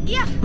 Yeah.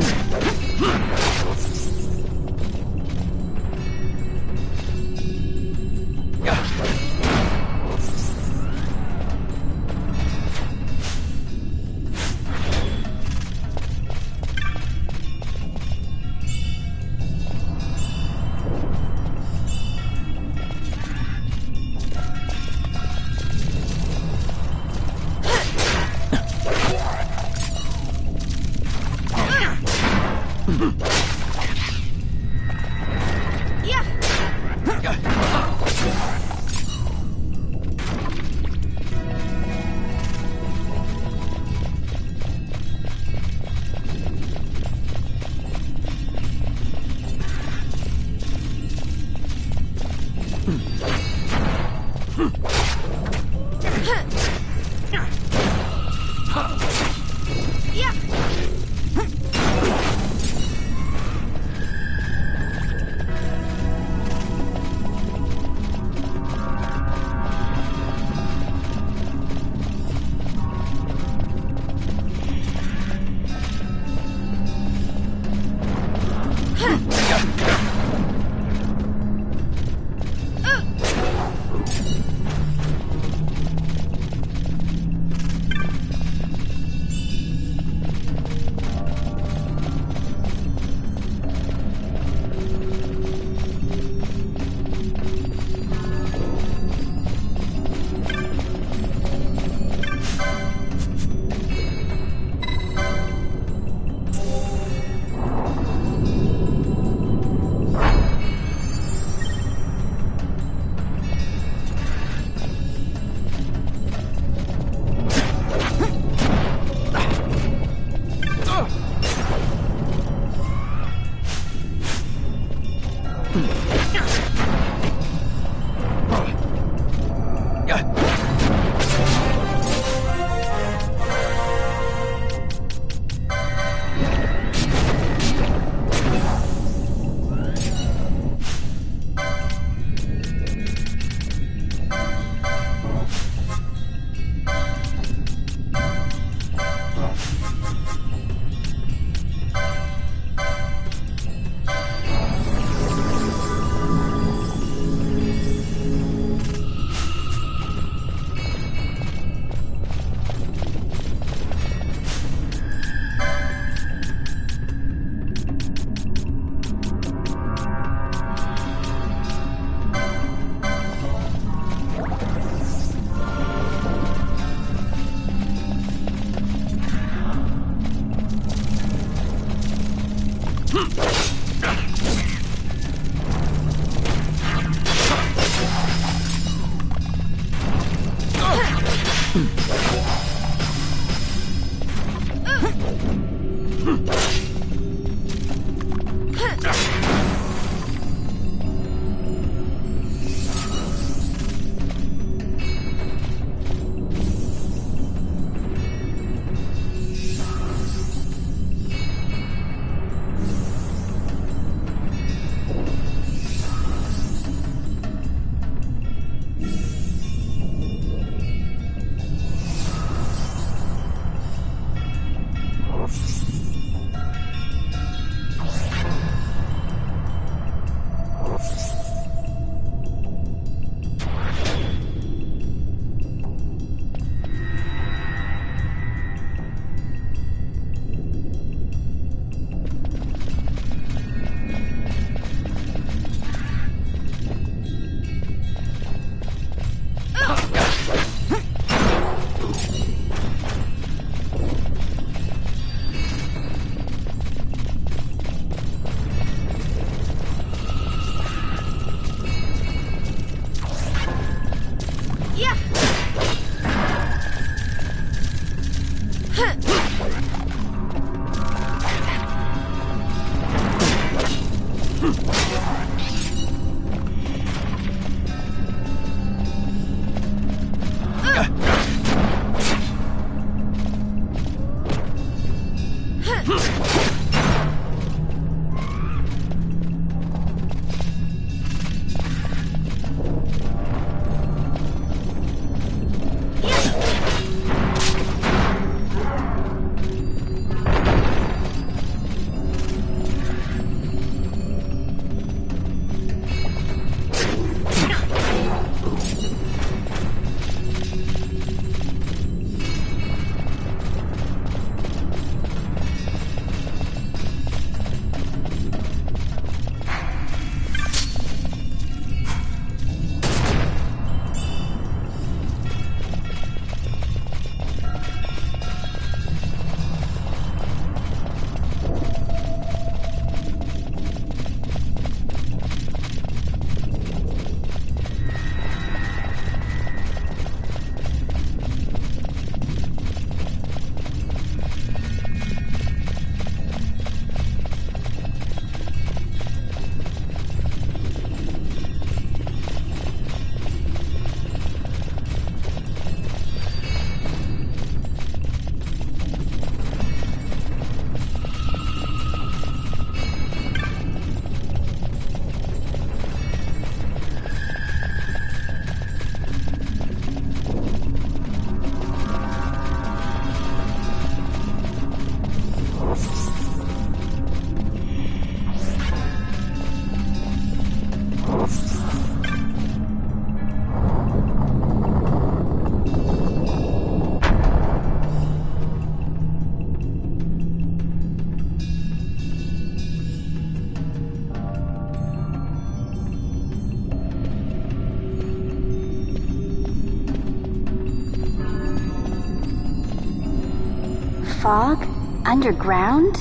Fog? Underground?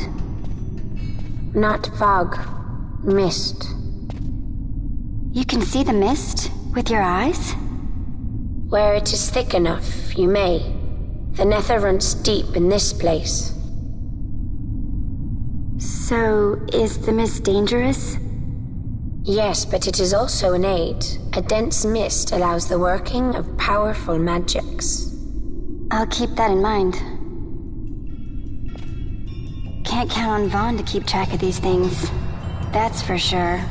Not fog. Mist. You can see the mist with your eyes? Where it is thick enough, you may. The nether runs deep in this place. So, is the mist dangerous? Yes, but it is also an aid. A dense mist allows the working of powerful magics. I'll keep that in mind. Can't count on Vaughn to keep track of these things. That's for sure.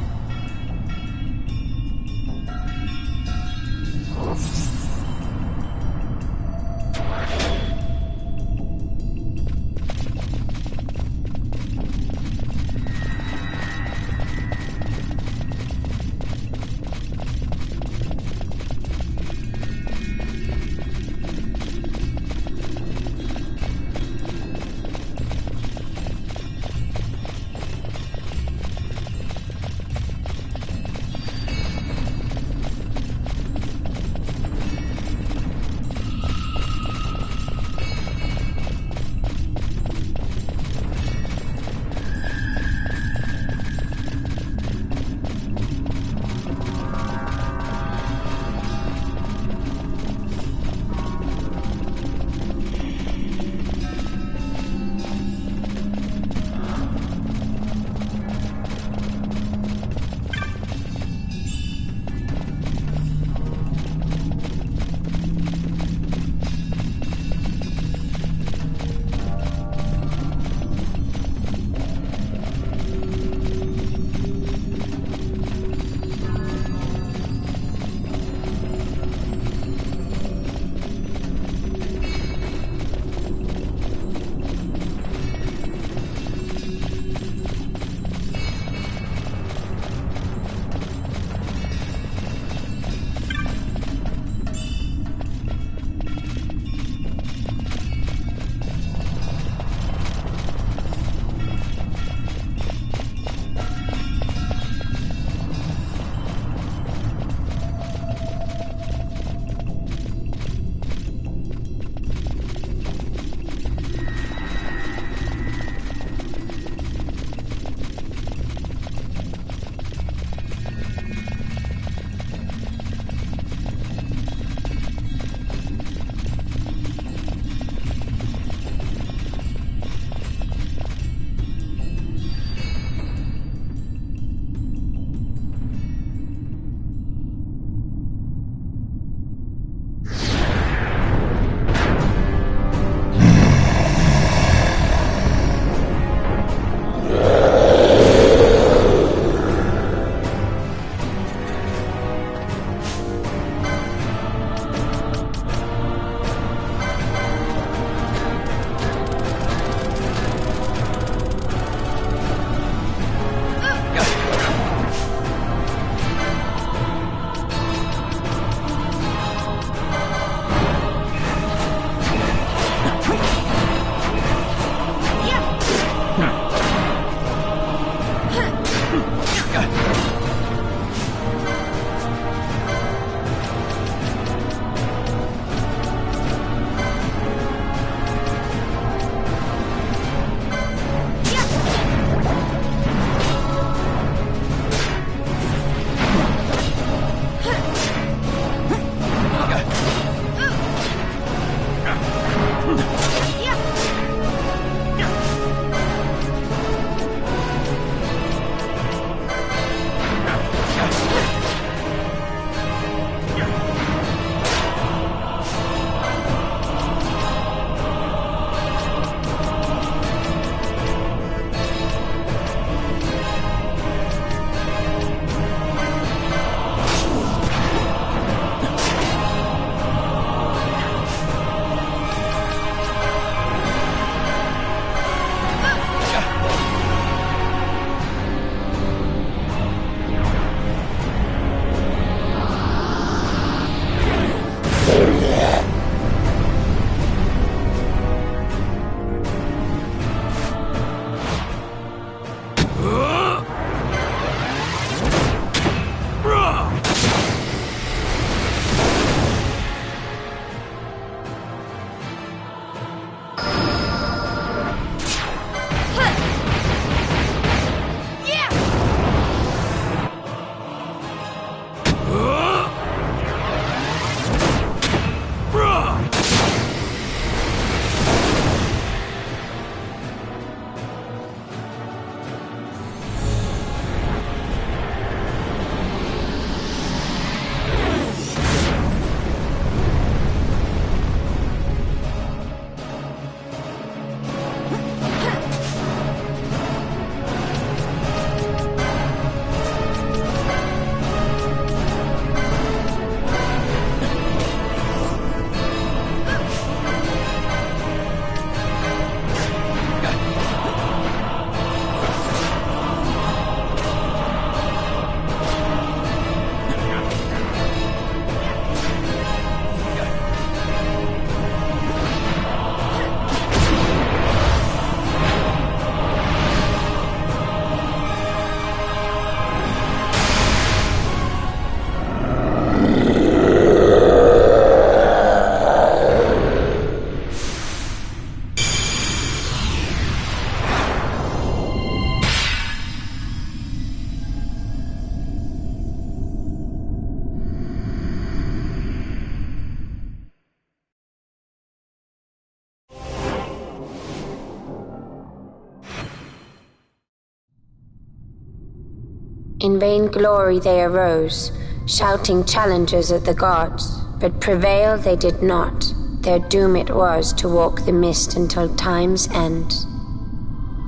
In vainglory they arose, shouting challenges at the gods, but prevail they did not. Their doom it was to walk the mist until time's end.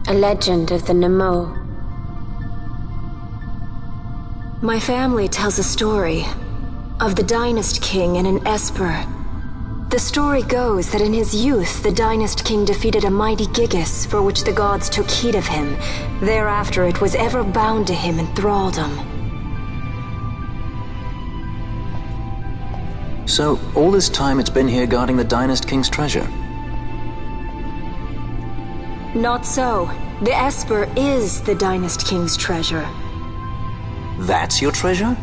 A legend of the Nemo. My family tells a story of the Dynast King and an Esper. The story goes that in his youth, the Dynast King defeated a mighty Gigas, for which the gods took heed of him. Thereafter it was ever bound to him in thraldom. So, all this time it's been here guarding the Dynast King's treasure? Not so. The Esper is the Dynast King's treasure. That's your treasure?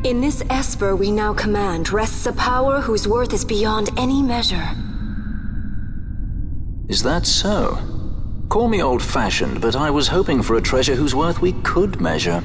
In this Esper we now command rests a power whose worth is beyond any measure. Is that so? Call me old-fashioned, but I was hoping for a treasure whose worth we could measure.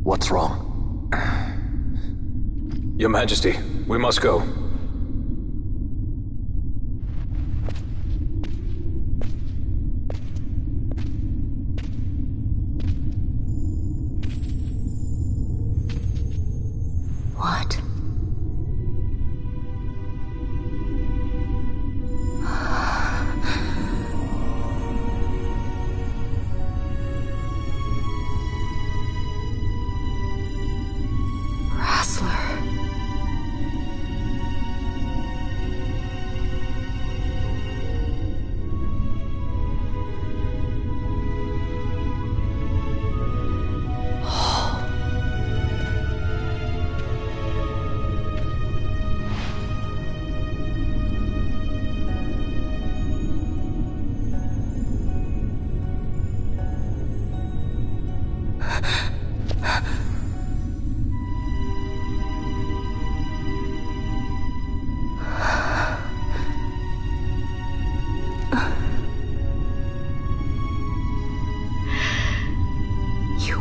What's wrong? Your Majesty, we must go. What?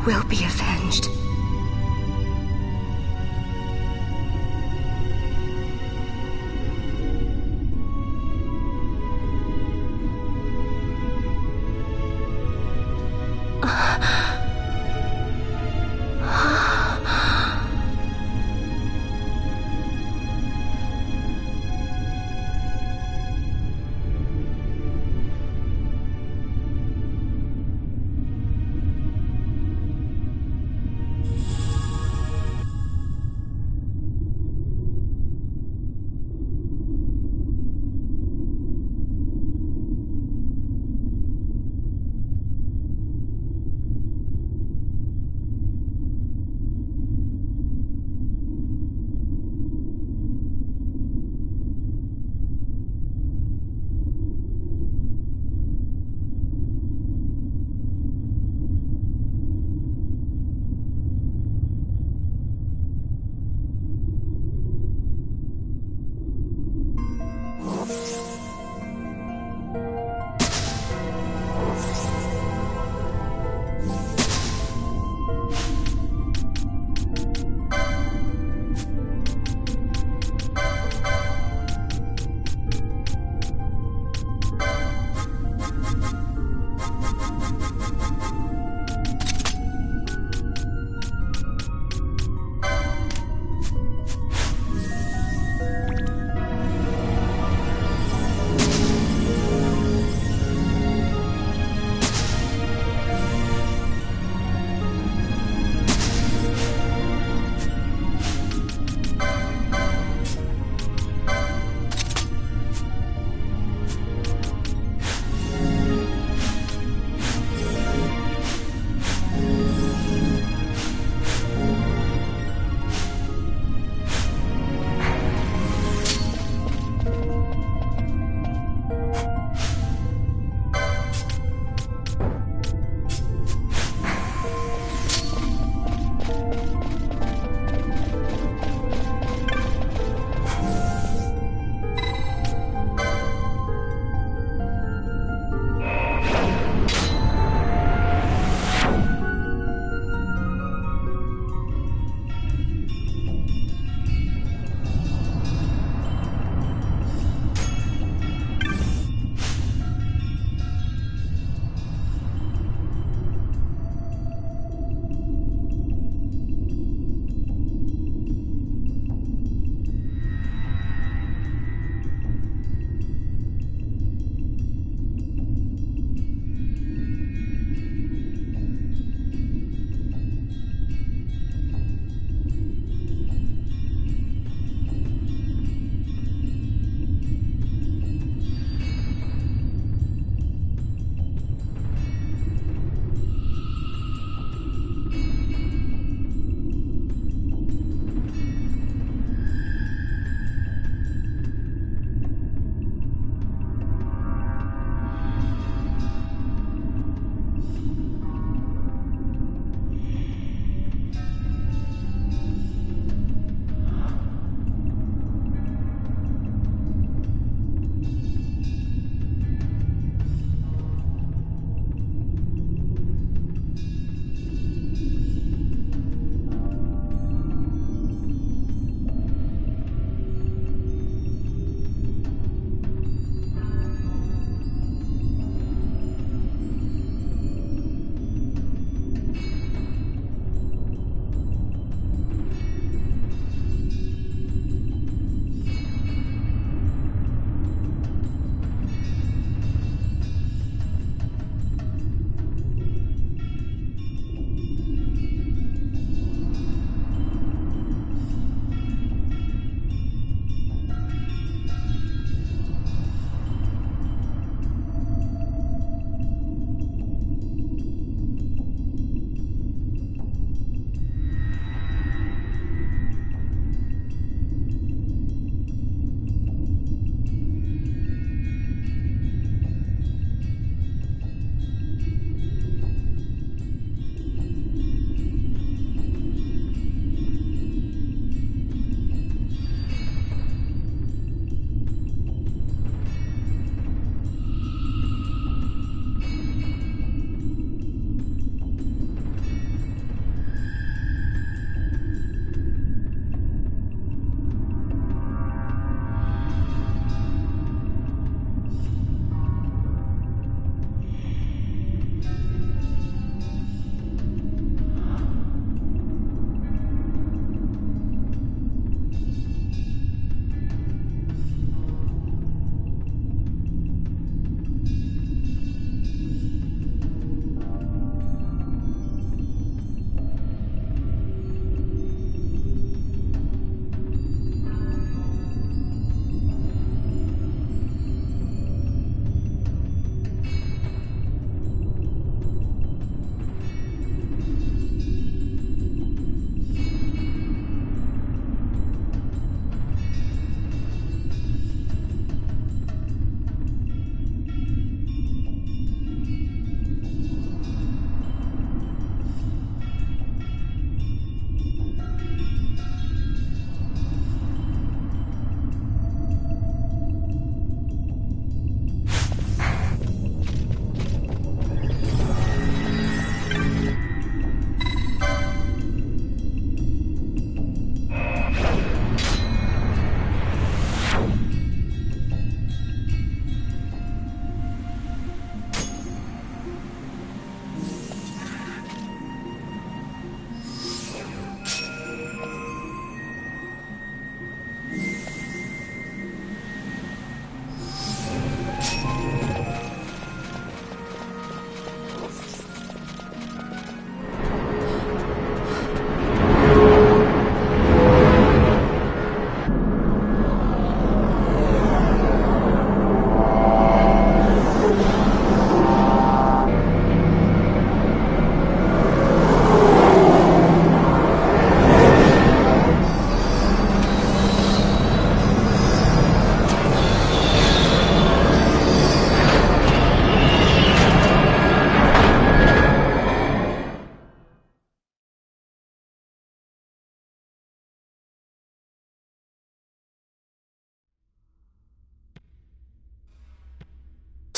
Will be avenged.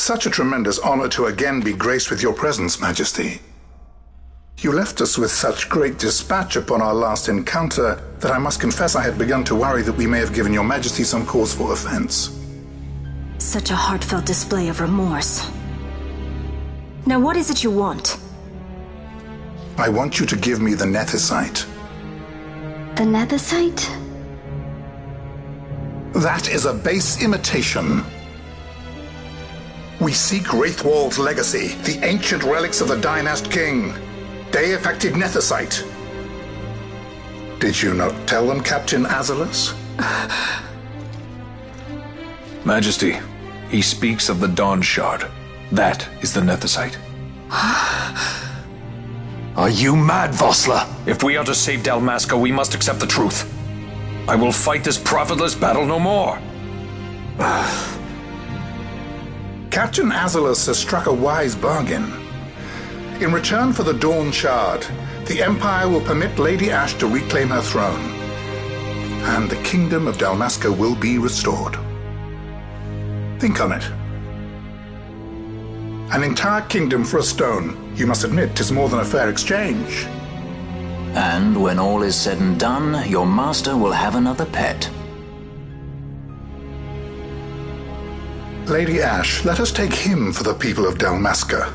such a tremendous honor to again be graced with your presence, Majesty. You left us with such great dispatch upon our last encounter that I must confess I had begun to worry that we may have given your Majesty some cause for offense. Such a heartfelt display of remorse. Now what is it you want? I want you to give me the Nethicite. The Nethicite? That is a base imitation. We seek Wraithwall's legacy, the ancient relics of the Dynast King. Day-affected Nethicite. Did you not tell them, Captain Azalus? Majesty, he speaks of the Dawn Shard. That is the Nethicite. Are you mad, Vossler? If we are to save Dalmasca, we must accept the truth. I will fight this profitless battle no more. Captain Azalus has struck a wise bargain. In return for the Dawn Shard, the Empire will permit Lady Ash to reclaim her throne, and the Kingdom of Dalmasca will be restored. Think on it. An entire kingdom for a stone. You must admit, 'tis more than a fair exchange. And when all is said and done, your master will have another pet. Lady Ash, let us take him for the people of Dalmasca.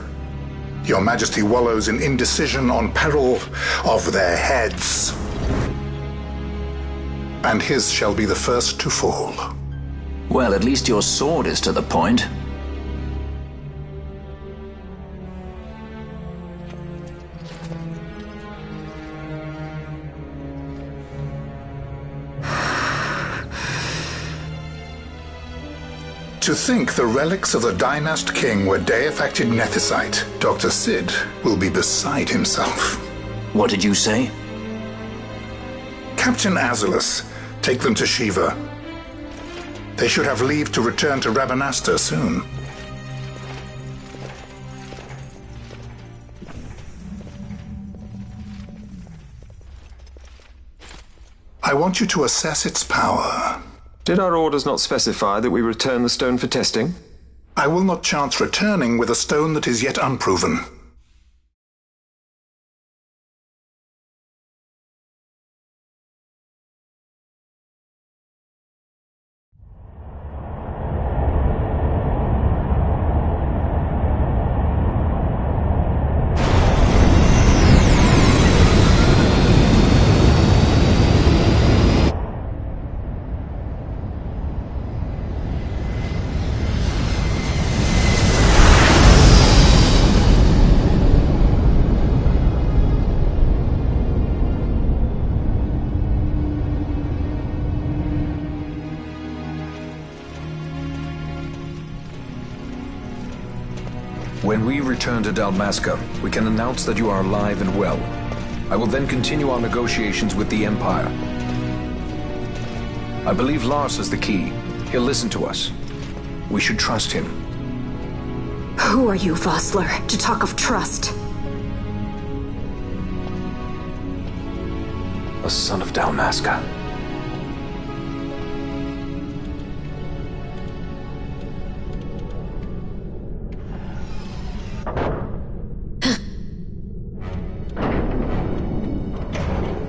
Your Majesty wallows in indecision on peril of their heads. And his shall be the first to fall. Well, at least your sword is to the point. To think the relics of the Dynast King were day-affected Nethicite, Dr. Sid will be beside himself. What did you say? Captain Azalus, take them to Shiva. They should have leave to return to Rabanastre soon. I want you to assess its power. Did our orders not specify that we return the stone for testing? I will not chance returning with a stone that is yet unproven. When we return to Dalmasca, we can announce that you are alive and well. I will then continue our negotiations with the Empire. I believe Lars has the key. He'll listen to us. We should trust him. Who are you, Vossler, to talk of trust? A son of Dalmasca.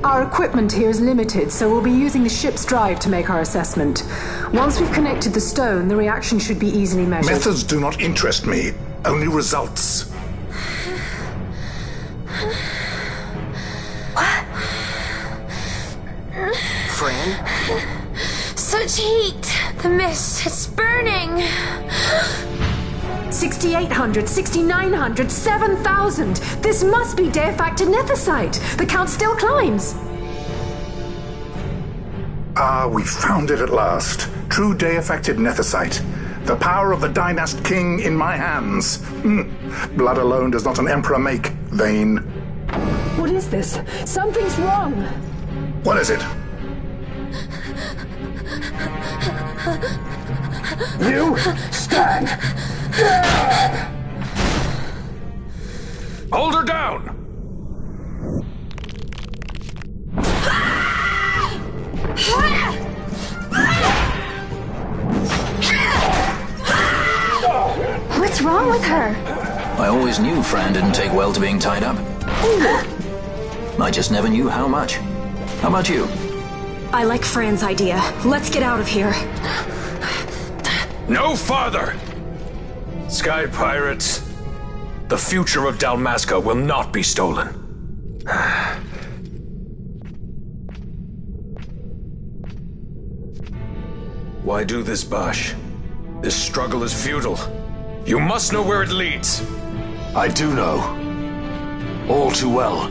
Our equipment here is limited, so we'll be using the ship's drive to make our assessment. Once we've connected the stone, the reaction should be easily measured. Methods do not interest me, only results. What? Fran? Such heat! The mist, it's burning! 6,800, 6,900, 7,000! This must be day-affected Nethicite! The count still climbs! Ah, we found it at last. True day-affected Nethicite. The power of the Dynast King in my hands. Blood alone does not an emperor make, vain. What is this? Something's wrong! What is it? You stand! Hold her down! What's with her? I always knew Fran didn't take well to being tied up. I just never knew how much. How about you? I like Fran's idea. Let's get out of here. No farther! Sky Pirates, the future of Dalmasca will not be stolen. Why do this, Bash? This struggle is futile. You must know where it leads. I do know. All too well.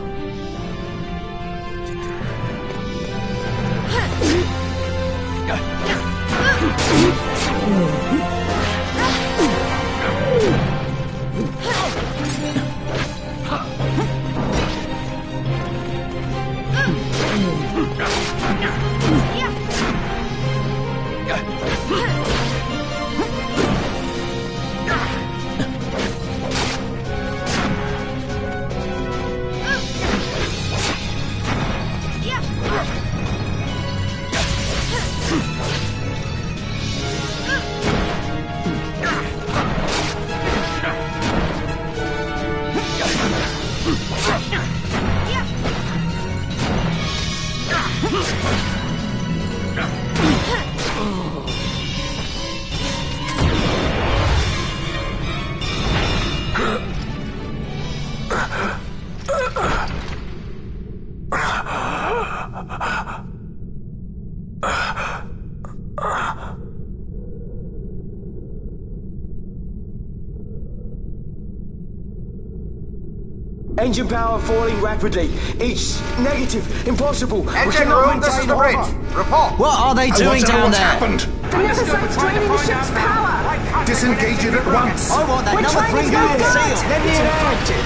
Engine power falling rapidly. It's negative. Impossible. Engine room, this is the bridge. Report. What are they doing down what's there? Happened? The Neversite's draining the ship's power. Disengage it at once. I want that number 3 million seal. Let me It's in. infected.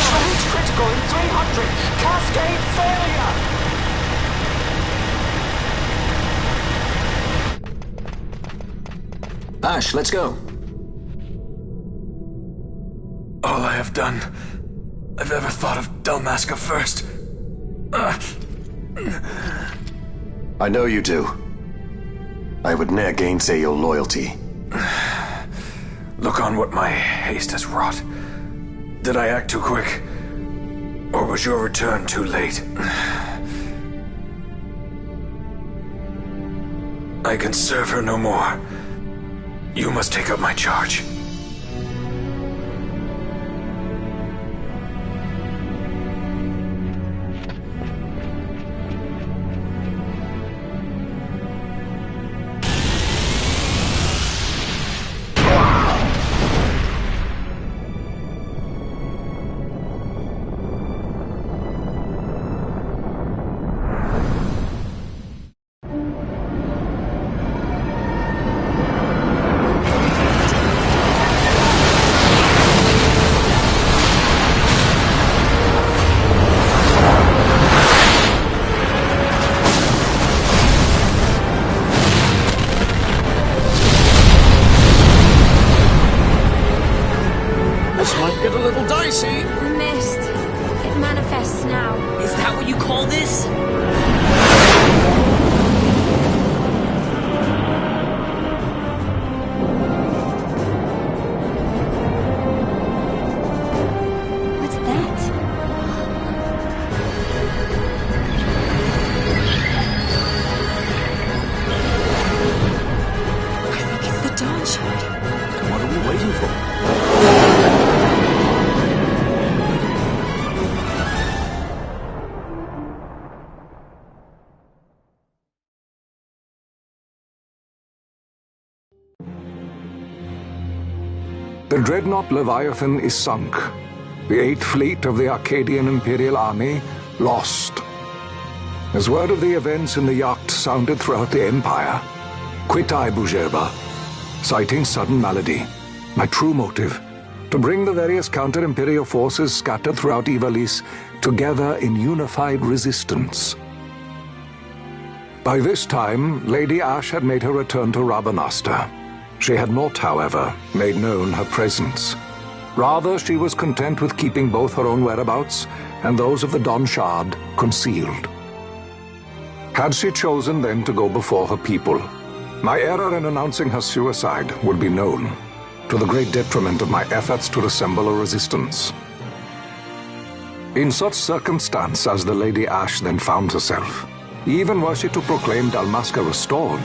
Charge critical in 300. Cascade failure. Ash, let's go. All I have done, I've ever thought of Dalmasca first. I know you do. I would ne'er gainsay your loyalty. Look on what my haste has wrought. Did I act too quick? Or was your return too late? I can serve her no more. You must take up my charge. This might get a little dicey. Mist. It manifests now. Is that what you call this? What's that? I think it's the Dawn Shard. What are we waiting for? The dreadnought Leviathan is sunk. The 8th Fleet of the Arcadian Imperial Army lost. As word of the events in the yacht sounded throughout the Empire, quit I Bujerba, citing sudden malady. My true motive, to bring the various counter-imperial forces scattered throughout Ivalice together in unified resistance. By this time, Lady Ash had made her return to Rabanasta. She had not, however, made known her presence. Rather, she was content with keeping both her own whereabouts and those of the Dawn Shard concealed. Had she chosen then to go before her people, my error in announcing her suicide would be known. to the great detriment of my efforts to assemble a resistance. In such circumstance as the Lady Ash then found herself, even were she to proclaim Dalmasca restored,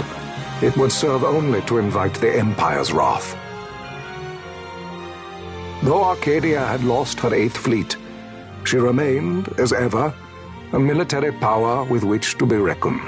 it would serve only to invite the Empire's wrath. Though Arcadia had lost her 8th Fleet, she remained, as ever, a military power with which to be reckoned.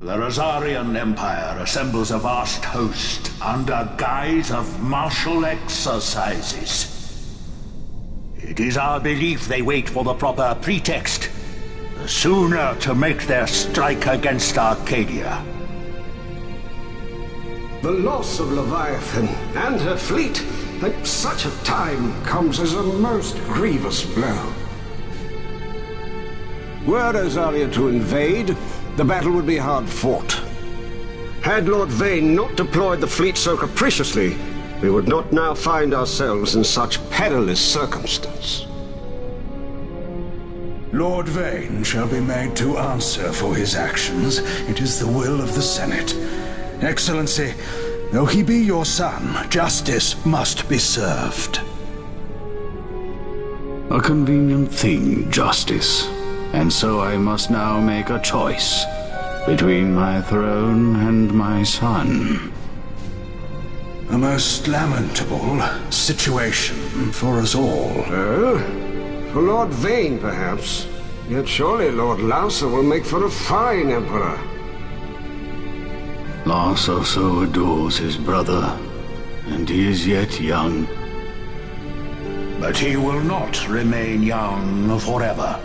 The Rosarian Empire assembles a vast host under guise of martial exercises. It is our belief they wait for the proper pretext, the sooner to make their strike against Arcadia. The loss of Leviathan and her fleet at such a time comes as a most grievous blow. Were Rosaria to invade, the battle would be hard fought. Had Lord Vane not deployed the fleet so capriciously, we would not now find ourselves in such perilous circumstance. Lord Vane shall be made to answer for his actions. It is the will of the Senate. Excellency, though he be your son, justice must be served. A convenient thing, justice. And so I must now make a choice between my throne and my son. A most lamentable situation for us all. For Lord Vane, perhaps. Yet surely Lord Lauser will make for a fine emperor. Lauser so adores his brother, and he is yet young. But he will not remain young forever.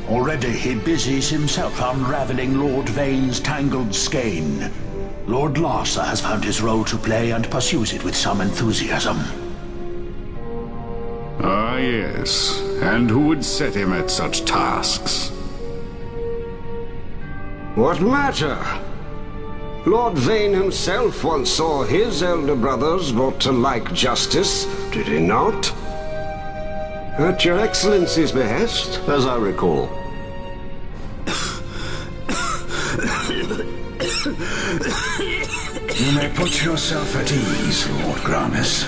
Already he busies himself unraveling Lord Vane's tangled skein. Lord Larsa has found his role to play and pursues it with some enthusiasm. Ah, yes. And who would set him at such tasks? What matter? Lord Vane himself once saw his elder brothers brought to like justice, did he not? At your Excellency's behest, as I recall. You may put yourself at ease, Lord Gramis.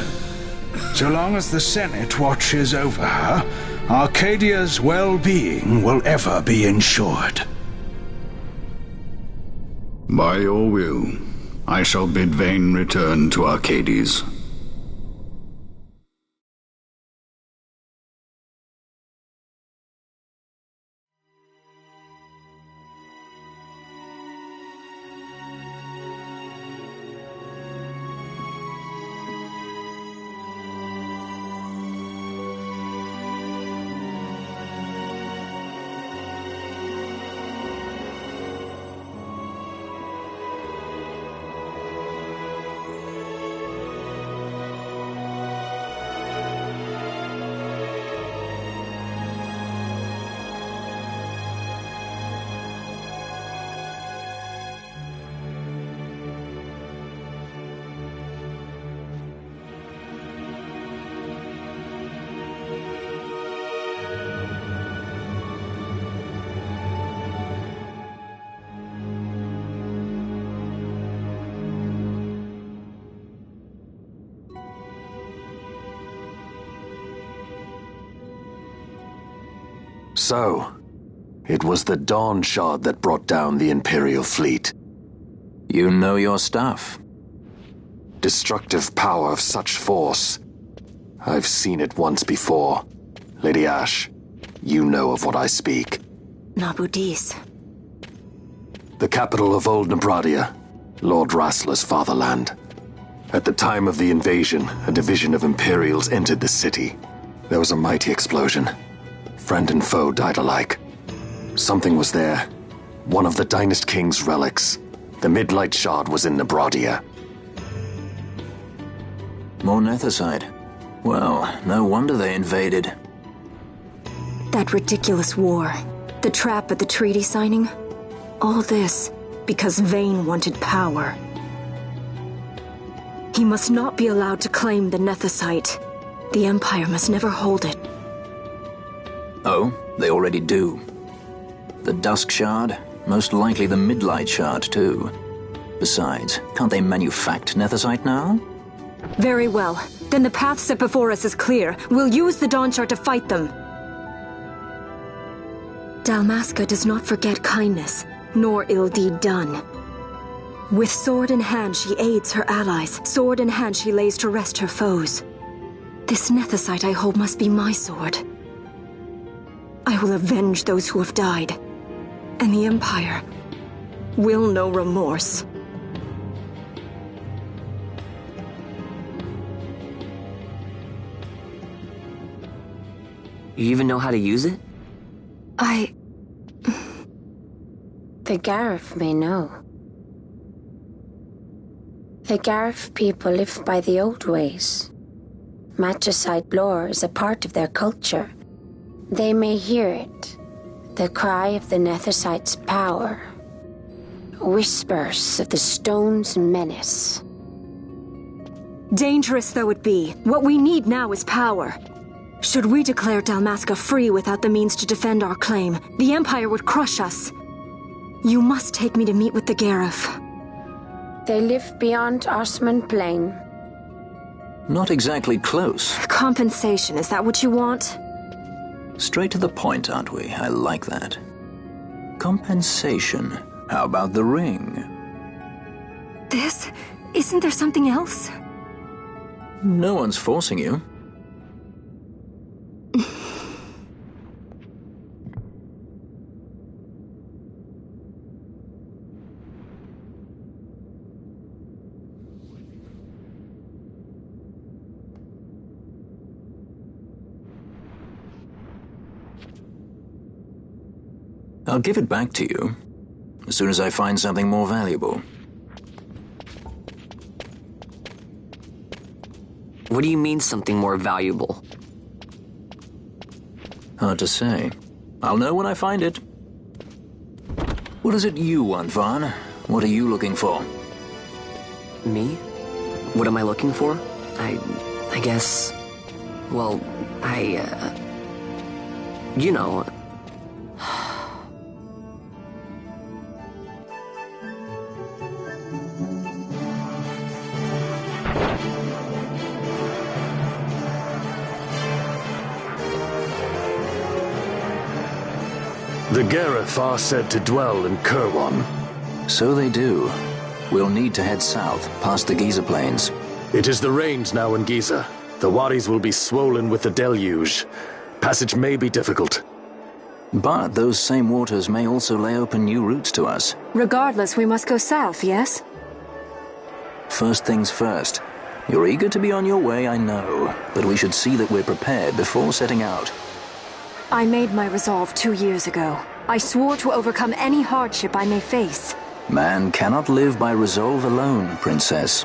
So long as the Senate watches over her, Arcadia's well-being will ever be ensured. By your will, I shall bid Vane return to Arcades. So, it was the Dawn Shard that brought down the Imperial fleet. You know your stuff. Destructive power of such force. I've seen it once before. Lady Ash, you know of what I speak. Nabudis. The capital of Old Nebradia, Lord Rassler's fatherland. At the time of the invasion, a division of Imperials entered the city. There was a mighty explosion. Friend and foe died alike. Something was there. One of the Dynast King's relics. The Midlight Shard was in Nebradia. More Nethicite. Well, no wonder they invaded. That ridiculous war. The trap at the treaty signing. All this because Vayne wanted power. He must not be allowed to claim the Nethicite. The Empire must never hold it. Oh, they already do. The Dusk Shard, most likely the Midlight Shard too. Besides, can't they manufacture Nethicite now? Very well. Then the path set before us is clear. We'll use the Dawn Shard to fight them. Dalmasca does not forget kindness, nor ill deed done. With sword in hand, she aids her allies. Sword in hand, she lays to rest her foes. This Nethicite I hold must be my sword. I will avenge those who have died. And the Empire will know remorse. You even know how to use it? The Garif may know. The Garif people live by the old ways. Matricide lore is a part of their culture. They may hear it, the cry of the Nethicite's power. Whispers of the stone's menace. Dangerous though it be, what we need now is power. Should we declare Dalmasca free without the means to defend our claim, the Empire would crush us. You must take me to meet with the Garif. They live beyond Osman Plain. Not exactly close. Compensation, is that what you want? Straight to the point, aren't we? I like that. Compensation. How about the ring? This? Isn't there something else? No one's forcing you. I'll give it back to you as soon as I find something more valuable. What do you mean something more valuable? Hard to say. I'll know when I find it. What is it you want, Vaughn? What are you looking for? Me? What am I looking for? I guess... Well, you know... The Garif are said to dwell in Kirwan. So they do. We'll need to head south, past the Giza Plains. It is the rains now in Giza. The wadis will be swollen with the deluge. Passage may be difficult. But those same waters may also lay open new routes to us. Regardless, we must go south, yes? First things first. You're eager to be on your way, I know. But we should see that we're prepared before setting out. I made my resolve 2 years ago. I swore to overcome any hardship I may face. Man cannot live by resolve alone, Princess.